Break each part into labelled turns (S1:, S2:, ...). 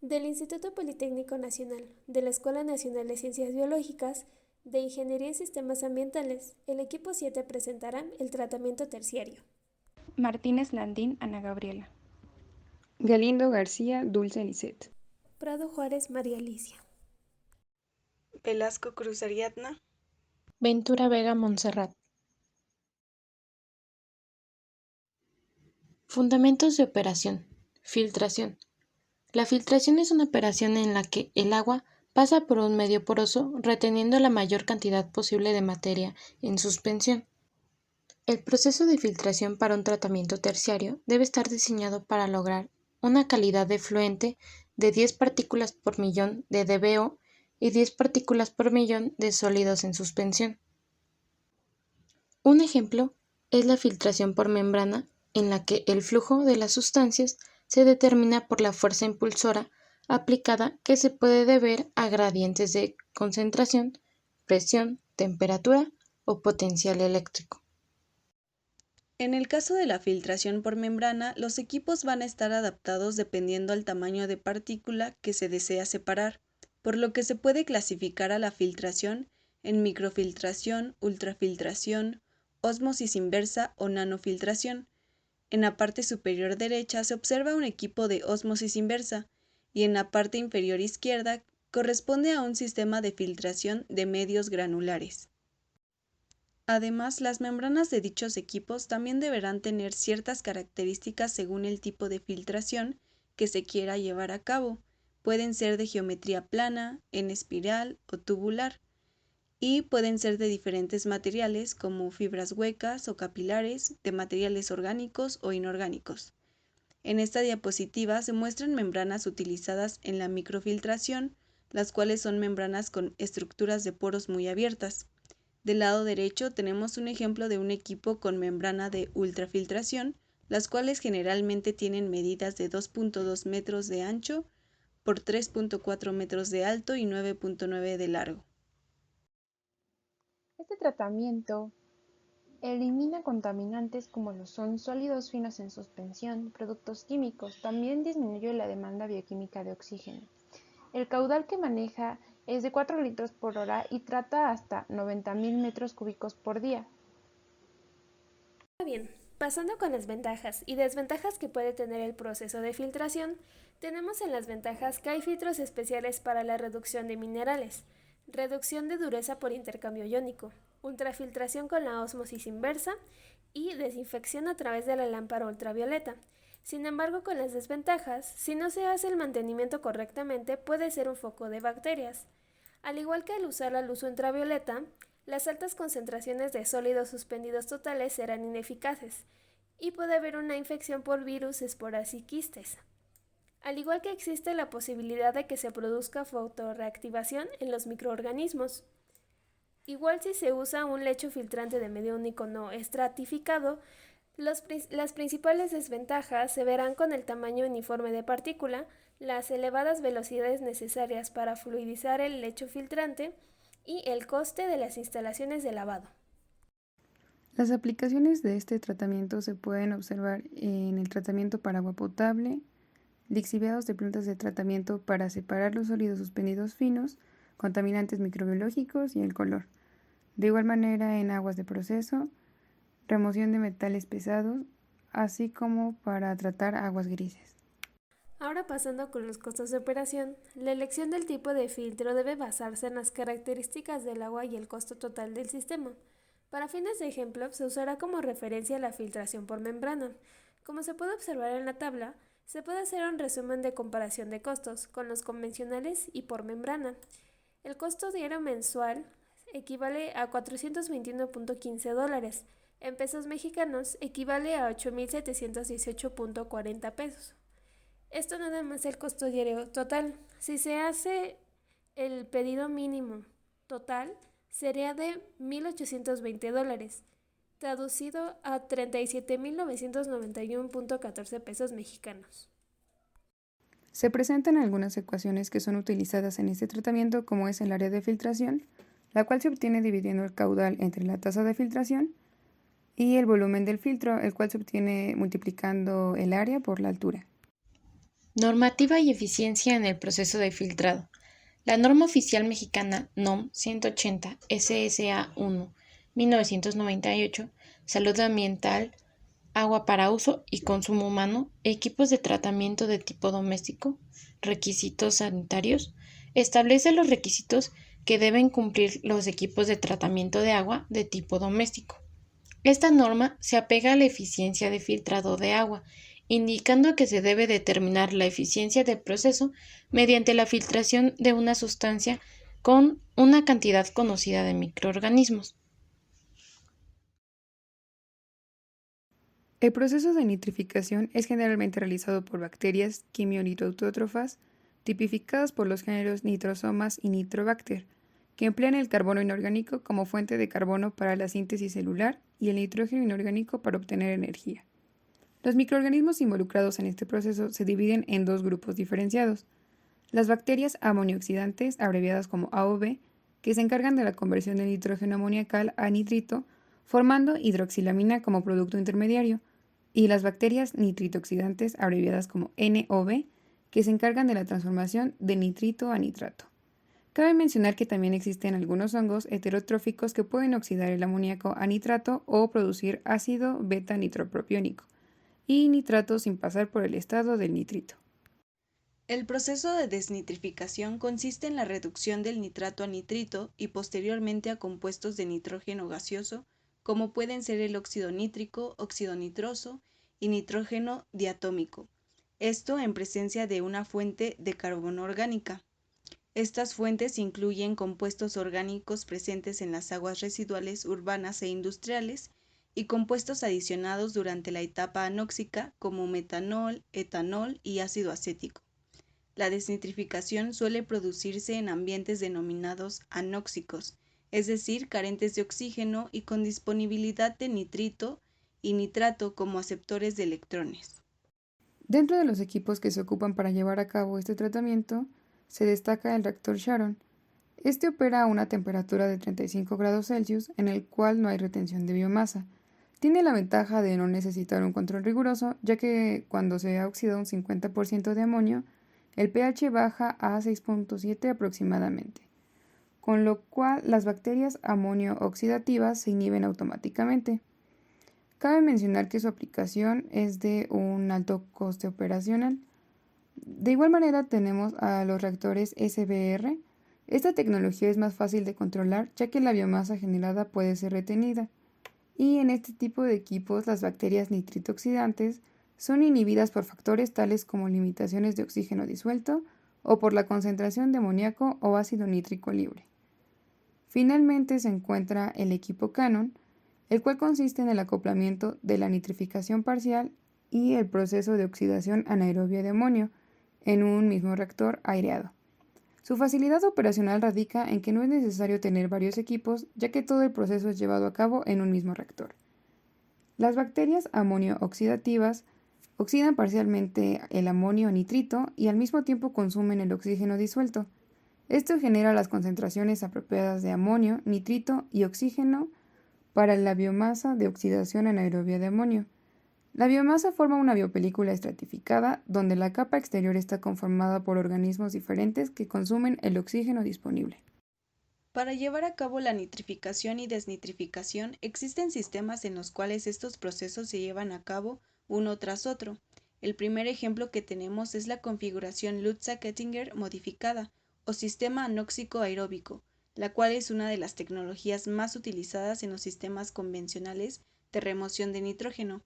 S1: del Instituto Politécnico Nacional, de la Escuela Nacional de Ciencias Biológicas, de Ingeniería en Sistemas Ambientales, el equipo 7 presentará el tratamiento terciario.
S2: Martínez Landín, Ana Gabriela.
S3: Galindo García, Dulce Lisset.
S1: Prado Juárez, María Alicia.
S4: Velasco Cruz Ariadna.
S5: Ventura Vega, Montserrat. Fundamentos de operación. Filtración. La filtración es una operación en la que el agua pasa por un medio poroso reteniendo la mayor cantidad posible de materia en suspensión. El proceso de filtración para un tratamiento terciario debe estar diseñado para lograr una calidad de fluente de 10 partículas por millón de dBO y 10 partículas por millón de sólidos en suspensión. Un ejemplo es la filtración por membrana, en la que el flujo de las sustancias se determina por la fuerza impulsora aplicada, que se puede deber a gradientes de concentración, presión, temperatura o potencial eléctrico.
S4: En el caso de la filtración por membrana, los equipos van a estar adaptados dependiendo al tamaño de partícula que se desea separar, por lo que se puede clasificar a la filtración en microfiltración, ultrafiltración, ósmosis inversa o nanofiltración. En la parte superior derecha se observa un equipo de ósmosis inversa y en la parte inferior izquierda corresponde a un sistema de filtración de medios granulares. Además, las membranas de dichos equipos también deberán tener ciertas características según el tipo de filtración que se quiera llevar a cabo. Pueden ser de geometría plana, en espiral o tubular, y pueden ser de diferentes materiales como fibras huecas o capilares, de materiales orgánicos o inorgánicos. En esta diapositiva se muestran membranas utilizadas en la microfiltración, las cuales son membranas con estructuras de poros muy abiertas. Del lado derecho tenemos un ejemplo de un equipo con membrana de ultrafiltración, las cuales generalmente tienen medidas de 2.2 metros de ancho por 3.4 metros de alto y 9.9 de largo.
S2: Este tratamiento elimina contaminantes como lo son sólidos finos en suspensión, productos químicos, también disminuye la demanda bioquímica de oxígeno. El caudal que maneja es de 4 litros por hora y trata hasta 90.000 metros cúbicos por día.
S1: Bien, pasando con las ventajas y desventajas que puede tener el proceso de filtración, tenemos en las ventajas que hay filtros especiales para la reducción de minerales, reducción de dureza por intercambio iónico, ultrafiltración con la ósmosis inversa y desinfección a través de la lámpara ultravioleta. Sin embargo, con las desventajas, si no se hace el mantenimiento correctamente, puede ser un foco de bacterias. Al igual que al usar la luz ultravioleta, las altas concentraciones de sólidos suspendidos totales serán ineficaces y puede haber una infección por virus, esporas y quistes. Al igual que existe la posibilidad de que se produzca fotorreactivación en los microorganismos. Igual si se usa un lecho filtrante de medio único no estratificado, las principales desventajas se verán con el tamaño uniforme de partícula, las elevadas velocidades necesarias para fluidizar el lecho filtrante y el coste de las instalaciones de lavado.
S3: Las aplicaciones de este tratamiento se pueden observar en el tratamiento para agua potable, lixiviados de plantas de tratamiento para separar los sólidos suspendidos finos, contaminantes microbiológicos y el color. De igual manera en aguas de proceso, remoción de metales pesados, así como para tratar aguas grises.
S1: Ahora pasando con los costos de operación, la elección del tipo de filtro debe basarse en las características del agua y el costo total del sistema. Para fines de ejemplo, se usará como referencia la filtración por membrana. Como se puede observar en la tabla, se puede hacer un resumen de comparación de costos con los convencionales y por membrana. El costo diario mensual equivale a $421.15. En pesos mexicanos equivale a 8.718.40 pesos. Esto nada más el costo diario total. Si se hace el pedido mínimo total, sería de $1.820, traducido a 37.991.14 pesos mexicanos.
S3: Se presentan algunas ecuaciones que son utilizadas en este tratamiento, como es el área de filtración, la cual se obtiene dividiendo el caudal entre la tasa de filtración y el volumen del filtro, el cual se obtiene multiplicando el área por la altura.
S5: Normativa y eficiencia en el proceso de filtrado. La norma oficial mexicana NOM 180 SSA 1 1998, Salud ambiental, agua para uso y consumo humano, equipos de tratamiento de tipo doméstico, requisitos sanitarios, establece los requisitos que deben cumplir los equipos de tratamiento de agua de tipo doméstico. Esta norma se apega a la eficiencia de filtrado de agua, indicando que se debe determinar la eficiencia del proceso mediante la filtración de una sustancia con una cantidad conocida de microorganismos.
S3: El proceso de nitrificación es generalmente realizado por bacterias quimionitroautótrofas tipificadas por los géneros Nitrosomas y Nitrobacter, que emplean el carbono inorgánico como fuente de carbono para la síntesis celular y el nitrógeno inorgánico para obtener energía. Los microorganismos involucrados en este proceso se dividen en dos grupos diferenciados. Las bacterias amonioxidantes, abreviadas como AOB, que se encargan de la conversión del nitrógeno amoniacal a nitrito, formando hidroxilamina como producto intermediario, y las bacterias nitrito-oxidantes, abreviadas como NOB, que se encargan de la transformación de nitrito a nitrato. Cabe mencionar que también existen algunos hongos heterotróficos que pueden oxidar el amoníaco a nitrato o producir ácido beta-nitropropiónico y nitrato sin pasar por el estado del nitrito.
S4: El proceso de desnitrificación consiste en la reducción del nitrato a nitrito y posteriormente a compuestos de nitrógeno gaseoso, como pueden ser el óxido nítrico, óxido nitroso y nitrógeno diatómico. Esto en presencia de una fuente de carbono orgánica. Estas fuentes incluyen compuestos orgánicos presentes en las aguas residuales urbanas e industriales y compuestos adicionados durante la etapa anóxica como metanol, etanol y ácido acético. La desnitrificación suele producirse en ambientes denominados anóxicos, es decir, carentes de oxígeno y con disponibilidad de nitrito y nitrato como aceptores de electrones.
S3: Dentro de los equipos que se ocupan para llevar a cabo este tratamiento, se destaca el reactor Sharon. Este opera a una temperatura de 35 grados Celsius en el cual no hay retención de biomasa. Tiene la ventaja de no necesitar un control riguroso, ya que cuando se ha oxidado un 50% de amonio, el pH baja a 6.7 aproximadamente, con lo cual las bacterias amonio oxidativas se inhiben automáticamente. Cabe mencionar que su aplicación es de un alto coste operacional. De igual manera tenemos a los reactores SBR. Esta tecnología es más fácil de controlar ya que la biomasa generada puede ser retenida. Y en este tipo de equipos las bacterias nitrito oxidantes son inhibidas por factores tales como limitaciones de oxígeno disuelto o por la concentración de amoníaco o ácido nítrico libre. Finalmente se encuentra el equipo Cannon, el cual consiste en el acoplamiento de la nitrificación parcial y el proceso de oxidación anaerobia de amonio en un mismo reactor aireado. Su facilidad operacional radica en que no es necesario tener varios equipos, ya que todo el proceso es llevado a cabo en un mismo reactor. Las bacterias amonio oxidativas oxidan parcialmente el amonio a nitrito y al mismo tiempo consumen el oxígeno disuelto. Esto genera las concentraciones apropiadas de amonio, nitrito y oxígeno para la biomasa de oxidación anaerobia de amonio. La biomasa forma una biopelícula estratificada donde la capa exterior está conformada por organismos diferentes que consumen el oxígeno disponible.
S4: Para llevar a cabo la nitrificación y desnitrificación existen sistemas en los cuales estos procesos se llevan a cabo uno tras otro. El primer ejemplo que tenemos es la configuración Lutza-Kettinger modificada o sistema anóxico aeróbico, la cual es una de las tecnologías más utilizadas en los sistemas convencionales de remoción de nitrógeno.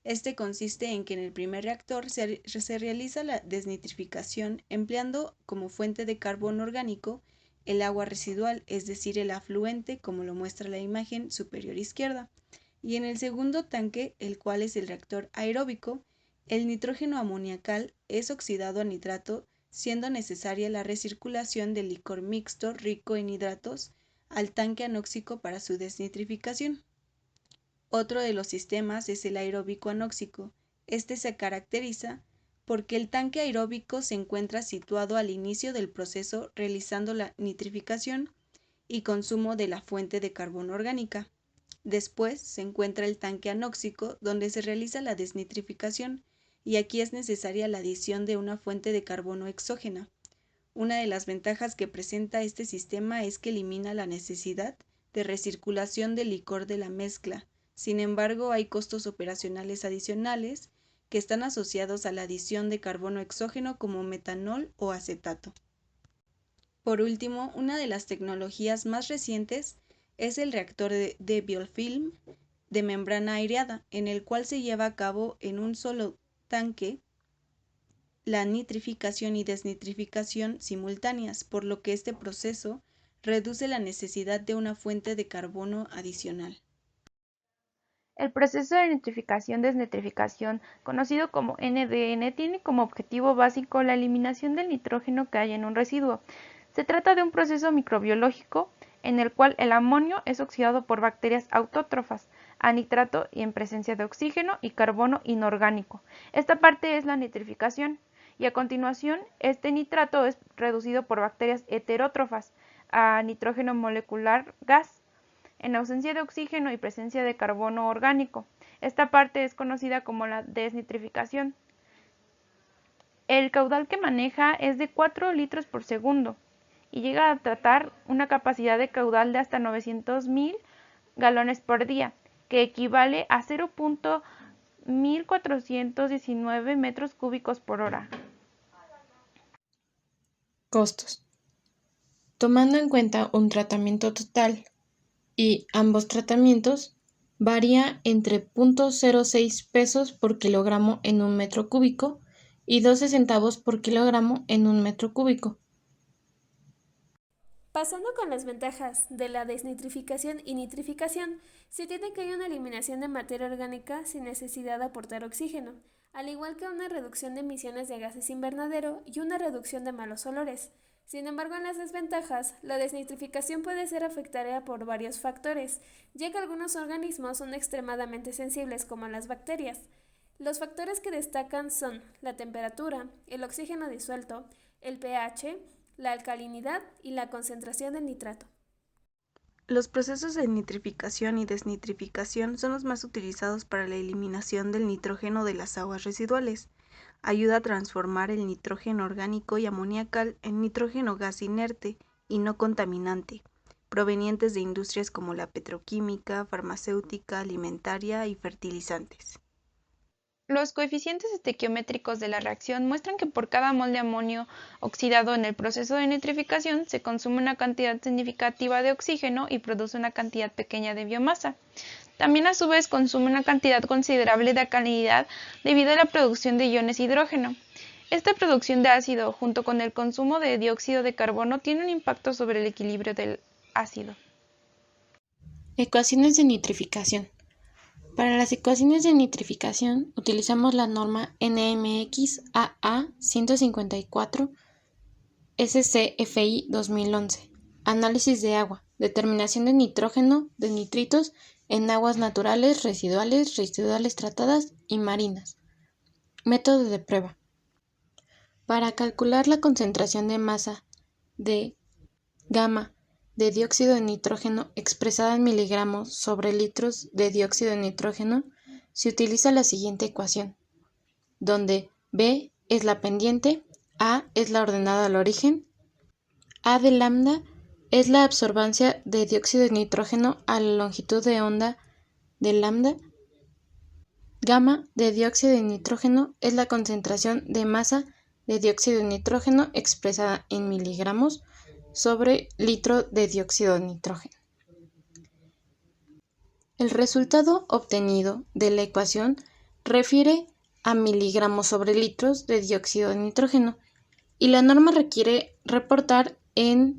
S4: Este consiste en que en el primer reactor se realiza la desnitrificación empleando como fuente de carbono orgánico el agua residual, es decir, el afluente, como lo muestra la imagen superior izquierda. Y en el segundo tanque, el cual es el reactor aeróbico, el nitrógeno amoniacal es oxidado a nitrato, siendo necesaria la recirculación del licor mixto rico en hidratos al tanque anóxico para su desnitrificación. Otro de los sistemas es el aeróbico anóxico. Este se caracteriza porque el tanque aeróbico se encuentra situado al inicio del proceso realizando la nitrificación y consumo de la fuente de carbono orgánica. Después se encuentra el tanque anóxico donde se realiza la desnitrificación y aquí es necesaria la adición de una fuente de carbono exógena. Una de las ventajas que presenta este sistema es que elimina la necesidad de recirculación del licor de la mezcla. Sin embargo, hay costos operacionales adicionales que están asociados a la adición de carbono exógeno como metanol o acetato. Por último, una de las tecnologías más recientes es el reactor de biofilm de membrana aireada, en el cual se lleva a cabo en un solo tanque la nitrificación y desnitrificación simultáneas, por lo que este proceso reduce la necesidad de una fuente de carbono adicional.
S2: El proceso de nitrificación-desnitrificación, conocido como NDN, tiene como objetivo básico la eliminación del nitrógeno que hay en un residuo. Se trata de un proceso microbiológico en el cual el amonio es oxidado por bacterias autótrofas a nitrato y en presencia de oxígeno y carbono inorgánico. Esta parte es la nitrificación y a continuación este nitrato es reducido por bacterias heterótrofas a nitrógeno molecular gas en ausencia de oxígeno y presencia de carbono orgánico. Esta parte es conocida como la desnitrificación. El caudal que maneja es de 4 litros por segundo y llega a tratar una capacidad de caudal de hasta 900.000 galones por día, que equivale a 0.1419 metros cúbicos por hora.
S5: Costos. Tomando en cuenta un tratamiento total y ambos tratamientos, varía entre 0.06 pesos por kilogramo en un metro cúbico y 12 centavos por kilogramo en un metro cúbico.
S1: Pasando con las ventajas de la desnitrificación y nitrificación, se tiene que hay una eliminación de materia orgánica sin necesidad de aportar oxígeno, al igual que una reducción de emisiones de gases invernadero y una reducción de malos olores. Sin embargo, en las desventajas, la desnitrificación puede ser afectada por varios factores, ya que algunos organismos son extremadamente sensibles como las bacterias. Los factores que destacan son la temperatura, el oxígeno disuelto, el pH, la alcalinidad y la concentración de nitrato.
S4: Los procesos de nitrificación y desnitrificación son los más utilizados para la eliminación del nitrógeno de las aguas residuales. Ayuda a transformar el nitrógeno orgánico y amoniacal en nitrógeno gas inerte y no contaminante, provenientes de industrias como la petroquímica, farmacéutica, alimentaria y fertilizantes.
S2: Los coeficientes estequiométricos de la reacción muestran que por cada mol de amonio oxidado en el proceso de nitrificación se consume una cantidad significativa de oxígeno y produce una cantidad pequeña de biomasa. También a su vez consume una cantidad considerable de alcalinidad debido a la producción de iones hidrógeno. Esta producción de ácido junto con el consumo de dióxido de carbono tiene un impacto sobre el equilibrio del ácido.
S5: Ecuaciones de nitrificación. Para las ecuaciones de nitrificación utilizamos la norma NMX AA 154 SCFI 2011. Análisis de agua. Determinación de nitrógeno de nitritos en aguas naturales, residuales tratadas y marinas. Método de prueba. Para calcular la concentración de masa de gamma de dióxido de nitrógeno expresada en miligramos sobre litros de dióxido de nitrógeno, se utiliza la siguiente ecuación, donde B es la pendiente, A es la ordenada al origen, A de lambda es la absorbancia de dióxido de nitrógeno a la longitud de onda de lambda, gamma de dióxido de nitrógeno es la concentración de masa de dióxido de nitrógeno expresada en miligramos sobre litro de dióxido de nitrógeno. El resultado obtenido de la ecuación refiere a miligramos sobre litros de dióxido de nitrógeno y la norma requiere reportar en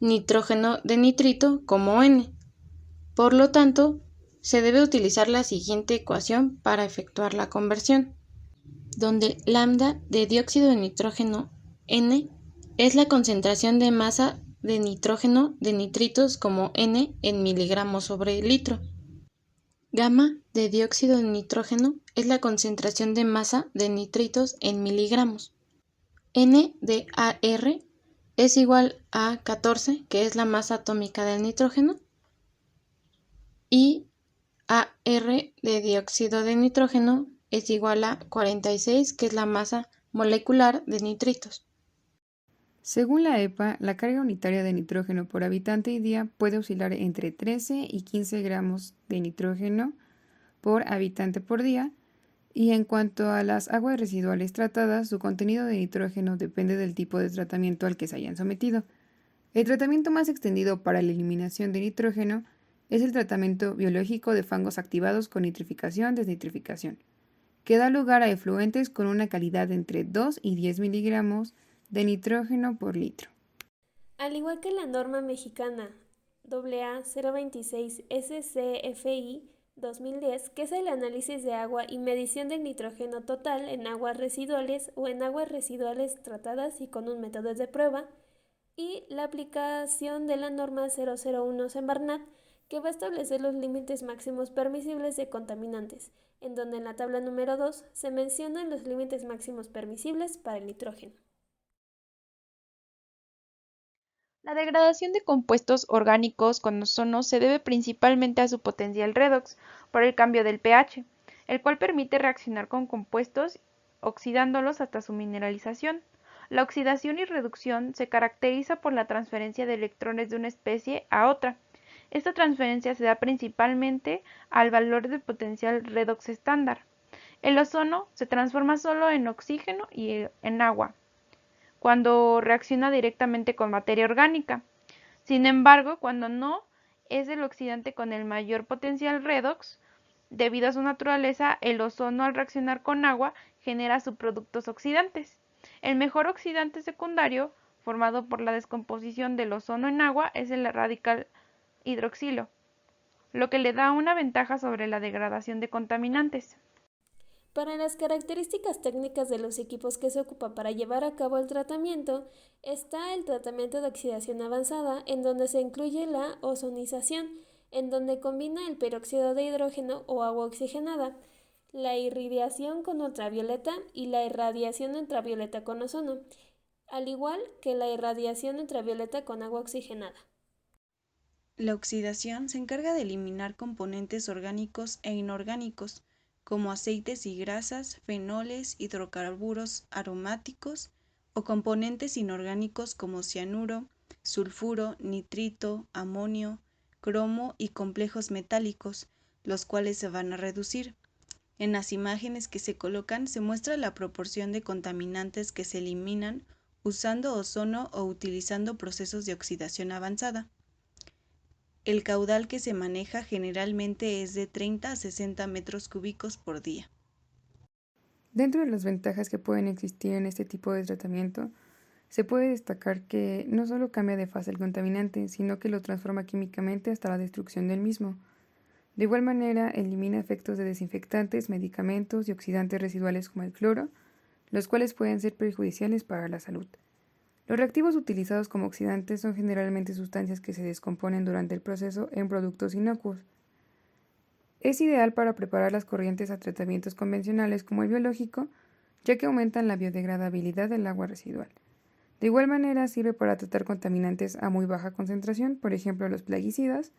S5: nitrógeno de nitrito como N. Por lo tanto, se debe utilizar la siguiente ecuación para efectuar la conversión, donde lambda de dióxido de nitrógeno N es la concentración de masa de nitrógeno de nitritos como N en miligramos sobre litro. Gamma de dióxido de nitrógeno es la concentración de masa de nitritos en miligramos. N de AR es igual a 14, que es la masa atómica del nitrógeno, y AR de dióxido de nitrógeno es igual a 46, que es la masa molecular de nitritos.
S3: Según la EPA, la carga unitaria de nitrógeno por habitante y día puede oscilar entre 13 y 15 gramos de nitrógeno por habitante por día, y en cuanto a las aguas residuales tratadas, su contenido de nitrógeno depende del tipo de tratamiento al que se hayan sometido. El tratamiento más extendido para la eliminación de nitrógeno es el tratamiento biológico de fangos activados con nitrificación-desnitrificación, que da lugar a efluentes con una calidad de entre 2 y 10 miligramos de nitrógeno por litro.
S1: Al igual que la norma mexicana AA 026 SCFI 2010, que es el análisis de agua y medición del nitrógeno total en aguas residuales o en aguas residuales tratadas y con un método de prueba, y la aplicación de la norma 001 Semarnat, que va a establecer los límites máximos permisibles de contaminantes, en donde en la tabla número 2 se mencionan los límites máximos permisibles para el nitrógeno.
S2: La degradación de compuestos orgánicos con ozono se debe principalmente a su potencial redox por el cambio del pH, el cual permite reaccionar con compuestos oxidándolos hasta su mineralización. La oxidación y reducción se caracteriza por la transferencia de electrones de una especie a otra. Esta transferencia se da principalmente al valor del potencial redox estándar. El ozono se transforma solo en oxígeno y en agua cuando reacciona directamente con materia orgánica. Sin embargo, cuando no es el oxidante con el mayor potencial redox, debido a su naturaleza, el ozono al reaccionar con agua genera subproductos oxidantes. El mejor oxidante secundario, formado por la descomposición del ozono en agua, es el radical hidroxilo, lo que le da una ventaja sobre la degradación de contaminantes.
S1: Para las características técnicas de los equipos que se ocupan para llevar a cabo el tratamiento, está el tratamiento de oxidación avanzada, en donde se incluye la ozonización, en donde combina el peróxido de hidrógeno o agua oxigenada, la irradiación con ultravioleta y la irradiación ultravioleta con ozono, al igual que la irradiación ultravioleta con agua oxigenada.
S4: La oxidación se encarga de eliminar componentes orgánicos e inorgánicos, como aceites y grasas, fenoles, hidrocarburos aromáticos o componentes inorgánicos como cianuro, sulfuro, nitrito, amonio, cromo y complejos metálicos, los cuales se van a reducir. En las imágenes que se colocan se muestra la proporción de contaminantes que se eliminan usando ozono o utilizando procesos de oxidación avanzada. El caudal que se maneja generalmente es de 30 a 60 metros cúbicos por día.
S3: Dentro de las ventajas que pueden existir en este tipo de tratamiento, se puede destacar que no solo cambia de fase el contaminante, sino que lo transforma químicamente hasta la destrucción del mismo. De igual manera, elimina efectos de desinfectantes, medicamentos y oxidantes residuales como el cloro, los cuales pueden ser perjudiciales para la salud. Los reactivos utilizados como oxidantes son generalmente sustancias que se descomponen durante el proceso en productos inocuos. Es ideal para preparar las corrientes a tratamientos convencionales como el biológico, ya que aumentan la biodegradabilidad del agua residual. De igual manera, sirve para tratar contaminantes a muy baja concentración, por ejemplo los plaguicidas,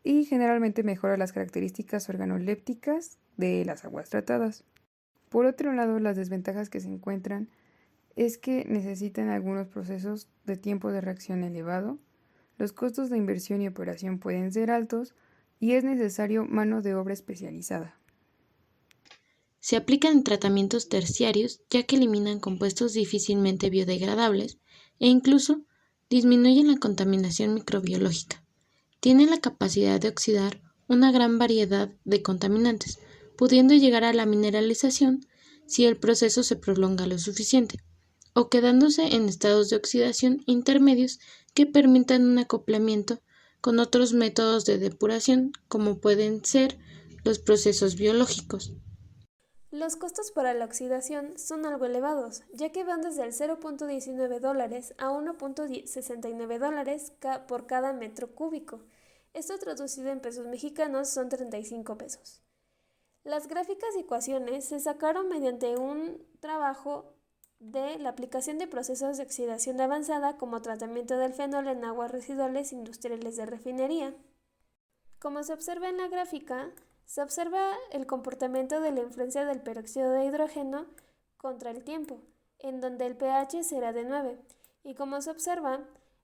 S3: y generalmente mejora las características organolépticas de las aguas tratadas. Por otro lado, las desventajas que se encuentran es que necesitan algunos procesos de tiempo de reacción elevado, los costos de inversión y operación pueden ser altos y es necesario mano de obra especializada.
S5: Se aplican en tratamientos terciarios ya que eliminan compuestos difícilmente biodegradables e incluso disminuyen la contaminación microbiológica. Tienen la capacidad de oxidar una gran variedad de contaminantes, pudiendo llegar a la mineralización si el proceso se prolonga lo suficiente, o quedándose en estados de oxidación intermedios que permitan un acoplamiento con otros métodos de depuración, como pueden ser los procesos biológicos.
S1: Los costos para la oxidación son algo elevados, ya que van desde el $0.19 a $1.69 por cada metro cúbico. Esto traducido en pesos mexicanos son 35 pesos. Las gráficas y ecuaciones se sacaron mediante un trabajo de la aplicación de procesos de oxidación avanzada como tratamiento del fenol en aguas residuales industriales de refinería. Como se observa en la gráfica, Se observa el comportamiento de la influencia del peróxido de hidrógeno contra el tiempo, en donde el pH será de 9, y como se observa,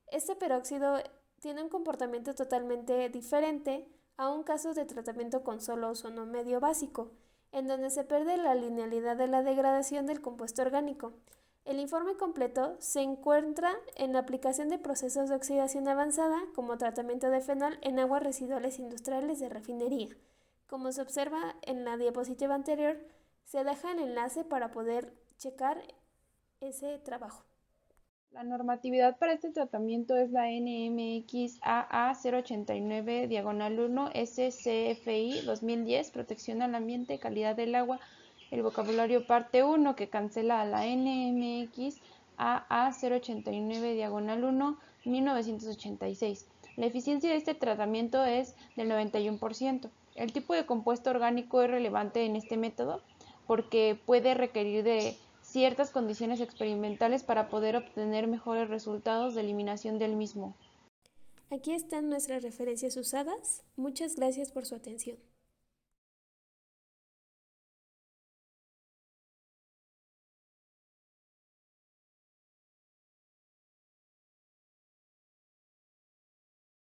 S1: este peróxido tiene un comportamiento totalmente diferente a un caso de tratamiento con solo ozono medio básico, en donde se pierde la linealidad de la degradación del compuesto orgánico. El informe completo se encuentra en la aplicación de procesos de oxidación avanzada como tratamiento de fenol en aguas residuales industriales de refinería. Como se observa en la diapositiva anterior, se deja el enlace para poder checar ese trabajo.
S2: La normatividad para este tratamiento es la NMX AA 089-1 SCFI 2010, Protección al Ambiente, Calidad del Agua, el vocabulario parte 1, que cancela a la NMX AA 089-1 1986. La eficiencia de este tratamiento es del 91%. El tipo de compuesto orgánico es relevante en este método porque puede requerir de ciertas condiciones experimentales para poder obtener mejores resultados de eliminación del mismo.
S1: Aquí están nuestras referencias usadas. Muchas gracias por su atención.